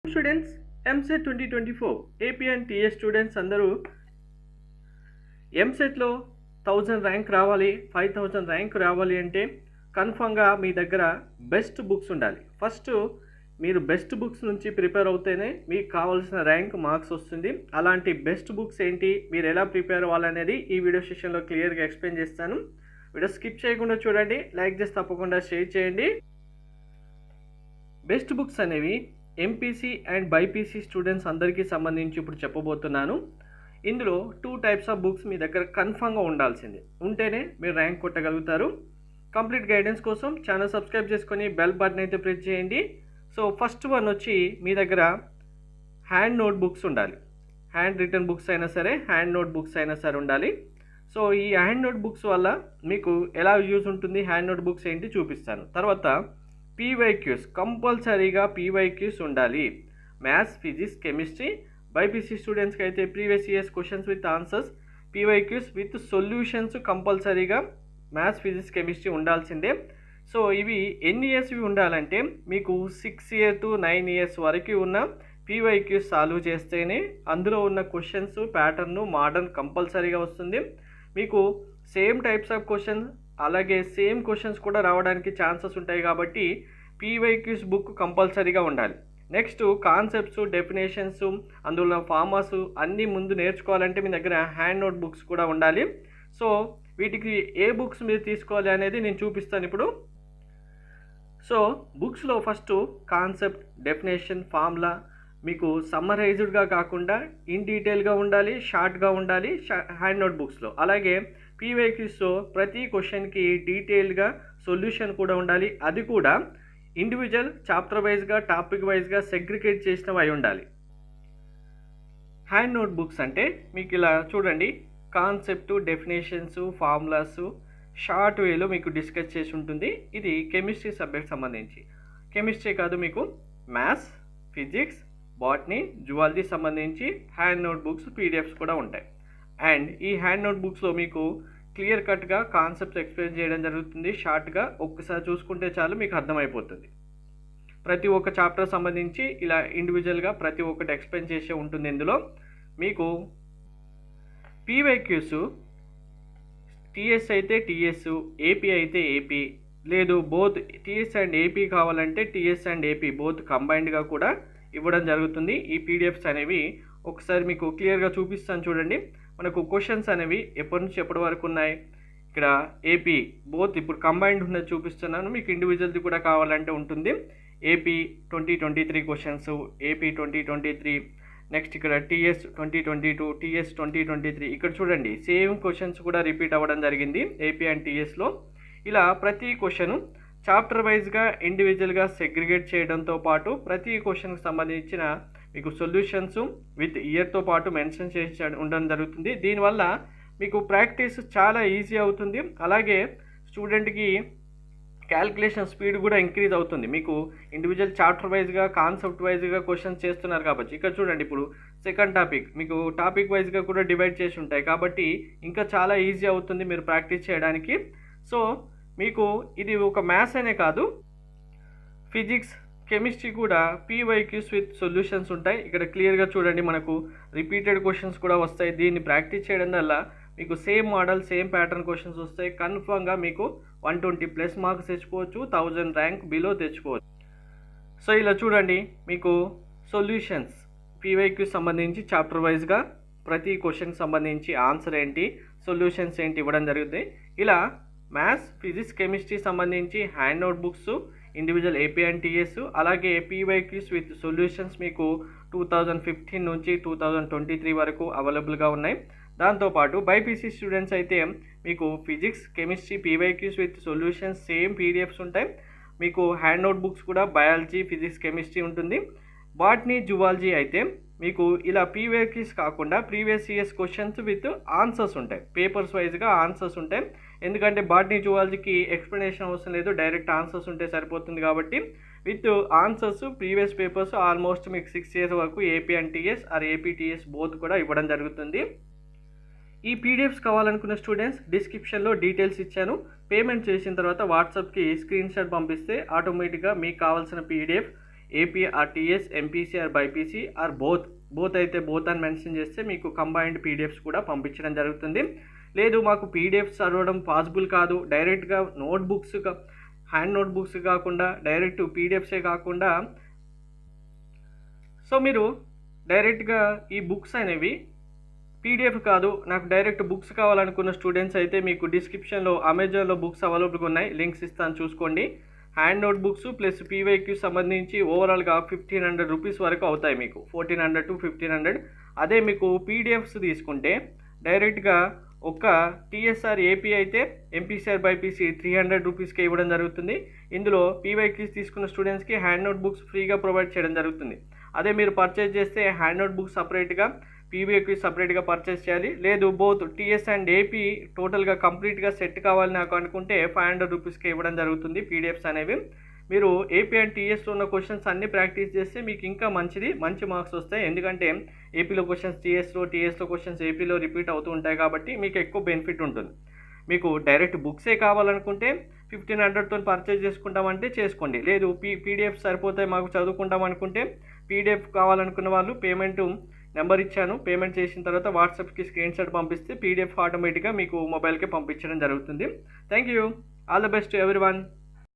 Students, EAMCET 2024 AP and TS students అందరూ ఎంసెట్లో 1000 rank రావాలి, 5000 ర్యాంక్ రావాలి అంటే కన్ఫామ్గా మీ దగ్గర బెస్ట్ బుక్స్ ఉండాలి. ఫస్ట్ మీరు బెస్ట్ బుక్స్ నుంచి ప్రిపేర్ అవుతేనే మీకు కావాల్సిన ర్యాంక్ మార్క్స్ వస్తుంది. అలాంటి బెస్ట్ బుక్స్ ఏంటి, మీరు ఎలా ప్రిపేర్ అవ్వాలనేది ఈ వీడియో సెషన్లో క్లియర్గా ఎక్స్ప్లెయిన్ చేస్తాను. వీడియో స్కిప్ చేయకుండా చూడండి, లైక్ చేసి తప్పకుండా షేర్ చేయండి. బెస్ట్ బుక్స్ అనేవి ఎంపీసీ అండ్ బైపీసీ స్టూడెంట్స్ అందరికీ సంబంధించి ఇప్పుడు చెప్పబోతున్నాను. ఇందులో 2 టైప్స్ ఆఫ్ బుక్స్ మీ దగ్గర కన్ఫామ్గా ఉండాల్సింది, ఉంటేనే మీరు ర్యాంక్ కొట్టగలుగుతారు. కంప్లీట్ గైడెన్స్ కోసం ఛానల్ సబ్స్క్రైబ్ చేసుకొని బెల్ బటన్ అయితే ప్రెస్ చేయండి. సో ఫస్ట్ వన్ వచ్చి మీ దగ్గర హ్యాండ్ నోట్ బుక్స్ ఉండాలి. హ్యాండ్ రిటర్న్ బుక్స్ అయినా సరే, హ్యాండ్ నోట్ బుక్స్ అయినా సరే ఉండాలి. సో ఈ హ్యాండ్ నోట్ బుక్స్ వల్ల మీకు ఎలా యూజ్ ఉంటుంది, హ్యాండ్ నోట్ బుక్స్ ఏంటి చూపిస్తాను. తర్వాత పీవైక్యూస్, కంపల్సరీగా పీవైక్యూస్ ఉండాలి. Maths, physics, chemistry. బైపీసీ స్టూడెంట్స్కి అయితే previous years questions with answers, PYQs with solutions కంపల్సరీగా మ్యాథ్స్, ఫిజిక్స్, కెమిస్ట్రీ ఉండాల్సిందే. సో ఇవి ఎన్ని ఇయర్స్వి ఉండాలంటే మీకు 6 years to 9 years వరకు ఉన్న పీవైక్యూస్ సాల్వ్ చేస్తేనే అందులో ఉన్న క్వశ్చన్స్ ప్యాటర్న్ మోడర్న్ కంపల్సరీగా వస్తుంది. మీకు సేమ్ టైప్స్ ఆఫ్ క్వశ్చన్స్ అలాగే సేమ్ క్వశ్చన్స్ కూడా రావడానికి ఛాన్సెస్ ఉంటాయి కాబట్టి పీవైక్యూస్ బుక్ కంపల్సరీగా ఉండాలి. నెక్స్ట్ కాన్సెప్ట్స్, డెఫినేషన్స్, అందులో ఫార్మాస్ అన్నీ ముందు నేర్చుకోవాలంటే మీ దగ్గర హ్యాండ్ నోట్ బుక్స్ కూడా ఉండాలి. సో వీటికి ఏ బుక్స్ మీరు తీసుకోవాలి అనేది నేను చూపిస్తాను ఇప్పుడు. సో బుక్స్లో ఫస్ట్ కాన్సెప్ట్, డెఫినేషన్, ఫార్ములా మీకు సమ్మరైజ్డ్గా కాకుండా ఇన్ డీటెయిల్గా ఉండాలి, షార్ట్గా ఉండాలి హ్యాండ్ నోట్ బుక్స్లో. అలాగే పీవైక్యూస్లో ప్రతి క్వశ్చన్కి డీటెయిల్డ్గా సొల్యూషన్ కూడా ఉండాలి. అది కూడా ఇండివిజువల్ చాప్టర్ వైజ్గా, టాపిక్ వైజ్గా సెగ్రిగేట్ చేసినవి అయి ఉండాలి. హ్యాండ్ నోట్ బుక్స్ అంటే మీకు ఇలా చూడండి, కాన్సెప్ట్, డెఫినేషన్స్, ఫార్ములాస్ షార్ట్ వేలో మీకు డిస్కస్ చేసి ఉంటుంది. ఇది కెమిస్ట్రీ సబ్జెక్ట్ సంబంధించి. కెమిస్ట్రీ కాదు, మీకు మ్యాథ్స్, ఫిజిక్స్, బాటనీ, జువాలజీ సంబంధించి హ్యాండ్ నోట్ బుక్స్, పీడిఎఫ్స్ కూడా ఉంటాయి. అండ్ ఈ హ్యాండ్ నోట్ బుక్స్లో మీకు క్లియర్ కట్గా కాన్సెప్ట్స్ ఎక్స్ప్లెయిన్ చేయడం జరుగుతుంది. షార్ట్గా ఒక్కసారి చూసుకుంటే చాలు మీకు అర్థమైపోతుంది. ప్రతి ఒక్క చాప్టర్ సంబంధించి ఇలా ఇండివిజువల్గా ప్రతి ఒక్కటి ఎక్స్ప్లెయిన్ చేసే ఉంటుంది. ఇందులో మీకు పీవైక్యూస్ టీఎస్ అయితే టీఎస్, ఏపీ అయితే ఏపీ, లేదు బోత్ టీఎస్ అండ్ ఏపీ కావాలంటే టీఎస్ అండ్ ఏపీ బోత్ కంబైన్డ్గా కూడా ఇవ్వడం జరుగుతుంది. ఈ పీడిఎఫ్స్ అనేవి ఒకసారి మీకు క్లియర్గా చూపిస్తాను చూడండి. మనకు క్వశ్చన్స్ అనేవి ఎప్పటి నుంచి ఎప్పటి వరకు ఉన్నాయి. ఇక్కడ ఏపీ బోత్ ఇప్పుడు కంబైన్డ్ ఉన్నది చూపిస్తున్నాను, మీకు ఇండివిజువల్ది కూడా కావాలంటే ఉంటుంది. AP 2023 questions, AP 2023. నెక్స్ట్ ఇక్కడ టీఎస్ 2022, టీఎస్ 2023. ఇక్కడ చూడండి సేమ్ క్వశ్చన్స్ కూడా రిపీట్ అవ్వడం జరిగింది ఏపీ అండ్ టీఎస్లో. ఇలా ప్రతి క్వశ్చన్ చాప్టర్ వైజ్గా ఇండివిజువల్గా సెగ్రిగేట్ చేయడంతో పాటు ప్రతి క్వశ్చన్కి సంబంధించిన మీకు సొల్యూషన్స్ విత్ ఇయర్తో పాటు మెన్షన్ చేసి ఉండడం జరుగుతుంది. దీనివల్ల మీకు ప్రాక్టీస్ చాలా ఈజీ అవుతుంది. అలాగే స్టూడెంట్కి క్యాల్కులేషన్ స్పీడ్ కూడా ఇంక్రీజ్ అవుతుంది. మీకు ఇండివిజువల్ చాప్టర్ వైజ్గా, కాన్సెప్ట్ వైజ్గా క్వశ్చన్స్ చేస్తున్నారు కాబట్టి ఇక్కడ చూడండి ఇప్పుడు సెకండ్ టాపిక్ మీకు టాపిక్ వైజ్గా కూడా డివైడ్ చేసి ఉంటాయి కాబట్టి ఇంకా చాలా ఈజీ అవుతుంది మీరు ప్రాక్టీస్ చేయడానికి. సో మీకు ఇది ఒక మ్యాథ్స్ అనే కాదు, ఫిజిక్స్, కెమిస్ట్రీ కూడా పీవైక్యూస్ విత్ సొల్యూషన్స్ ఉంటాయి. ఇక్కడ క్లియర్గా చూడండి మనకు రిపీటెడ్ క్వశ్చన్స్ కూడా వస్తాయి. దీన్ని ప్రాక్టీస్ చేయడం వల్ల మీకు same model, same pattern questions వస్తాయి. కన్ఫర్మ్గా మీకు 120+ మార్క్స్ తెచ్చుకోవచ్చు, 1000 ర్యాంక్ బిలో తెచ్చుకోవచ్చు. సో ఇలా చూడండి మీకు సొల్యూషన్స్ పీవైక్యూస్ సంబంధించి చాప్టర్ వైజ్గా ప్రతి క్వశ్చన్కి సంబంధించి ఆన్సర్ ఏంటి, సొల్యూషన్స్ ఏంటి ఇవ్వడం జరుగుతాయి. ఇలా మ్యాథ్స్, ఫిజిక్స్, కెమిస్ట్రీ సంబంధించి hand note books individual AP and TS, అలాగే పీవైక్యూస్ విత్ సొల్యూషన్స్ మీకు 2015 నుంచి 2023 వరకు అవైలబుల్గా ఉన్నాయి. దాంతోపాటు బైపీసీ స్టూడెంట్స్ అయితే మీకు physics, chemistry, PYQs with solutions same PDFs ఉంటాయి. మీకు హ్యాండ్ నోట్ బుక్స్ కూడా బయాలజీ, ఫిజిక్స్, కెమిస్ట్రీ ఉంటుంది. బాటనీ, జువాలజీ అయితే మీకు ఇలా పీవైక్యూస్ కాకుండా previous years questions with answers ఉంటాయి. పేపర్స్ వైజ్గా ఆన్సర్స్ ఉంటాయి. ఎందుకంటే బాటనీ, జువాలజీకి ఎక్స్ప్లెనేషన్ అవసరం లేదు, డైరెక్ట్ ఆన్సర్స్ ఉంటే సరిపోతుంది కాబట్టి with answers previous papers almost మీకు 6 years వరకు AP and TS are AP TS both కూడా ఇవ్వడం జరుగుతుంది. ఈ పీడిఎఫ్స్ కావాలనుకున్న స్టూడెంట్స్ డిస్క్రిప్షన్లో డీటెయిల్స్ ఇచ్చాను. పేమెంట్ చేసిన తర్వాత వాట్సాప్కి స్క్రీన్ షాట్ పంపిస్తే ఆటోమేటిక్గా మీకు కావాల్సిన PDF AP or TS, MPC or BiPC or both అయితే బోత్ అని మెన్షన్ చేస్తే మీకు కంబైన్డ్ పీడిఎఫ్స్ కూడా పంపించడం జరుగుతుంది. లేదు మాకు పీడిఎఫ్స్ చదవడం పాసిబుల్ కాదు, డైరెక్ట్గా హ్యాండ్ నోట్బుక్స్ కాకుండా డైరెక్ట్ పీడిఎఫ్సే కాకుండా సో మీరు డైరెక్ట్గా ఈ బుక్స్ అనేవి పీడిఎఫ్ కాదు నాకు డైరెక్ట్ బుక్స్ కావాలనుకున్న స్టూడెంట్స్ అయితే మీకు డిస్క్రిప్షన్లో అమెజాన్లో బుక్స్ అవైలబుల్గా ఉన్నాయి, లింక్స్ ఇస్తాను చూసుకోండి. Hand note books plus PYQ సంబంధించి ఓవరాల్గా 1500 రూపీస్ వరకు అవుతాయి మీకు, 1400 to 1500. అదే మీకు పీడిఎఫ్స్ తీసుకుంటే డైరెక్ట్గా ఒక టీఎస్ఆర్ ఏపీ అయితే ఎంపీసీఆర్ బైపీసీ 300 రూపీస్కి ఇవ్వడం జరుగుతుంది. ఇందులో పీవైక్యూస్ తీసుకున్న స్టూడెంట్స్కి హ్యాండ్ నోట్ బుక్స్ ఫ్రీగా ప్రొవైడ్ చేయడం జరుగుతుంది. అదే మీరు పర్చేజ్ చేస్తే హ్యాండ్ నోట్ బుక్స్ సపరేట్గా, పీవైక్యూ సపరేట్గా పర్చేస్ చేయాలి. లేదు బోత్ టీఎస్ అండ్ ఏపీ టోటల్గా కంప్లీట్గా సెట్ కావాలి నాకు అనుకుంటే 500 రూపీస్కి ఇవ్వడం జరుగుతుంది పీడిఎఫ్స్ అనేవి. మీరు ఏపీ అండ్ టీఎస్లో ఉన్న క్వశ్చన్స్ అన్నీ ప్రాక్టీస్ చేస్తే మీకు ఇంకా మంచి మార్క్స్ వస్తాయి. ఎందుకంటే ఏపీలో క్వశ్చన్స్ టీఎస్లో క్వశ్చన్స్ ఏపీలో రిపీట్ అవుతూ ఉంటాయి కాబట్టి మీకు ఎక్కువ బెనిఫిట్ ఉంటుంది. మీకు డైరెక్ట్ బుక్సే కావాలనుకుంటే 1500తో పర్చేజ్ చేసుకుంటామంటే చేసుకోండి. లేదు పీడిఎఫ్ సరిపోతాయి మాకు చదువుకుంటాం అనుకుంటే పీడిఎఫ్ కావాలనుకున్న వాళ్ళు పేమెంట్ నెంబర్ ఇచ్చాను, పేమెంట్ చేసిన తర్వాత వాట్సాప్కి స్క్రీన్ షాట్ పంపిస్తే పీడిఎఫ్ ఆటోమేటిక్గా మీకు మొబైల్కి పంపించడం జరుగుతుంది. Thank you. All the best to everyone.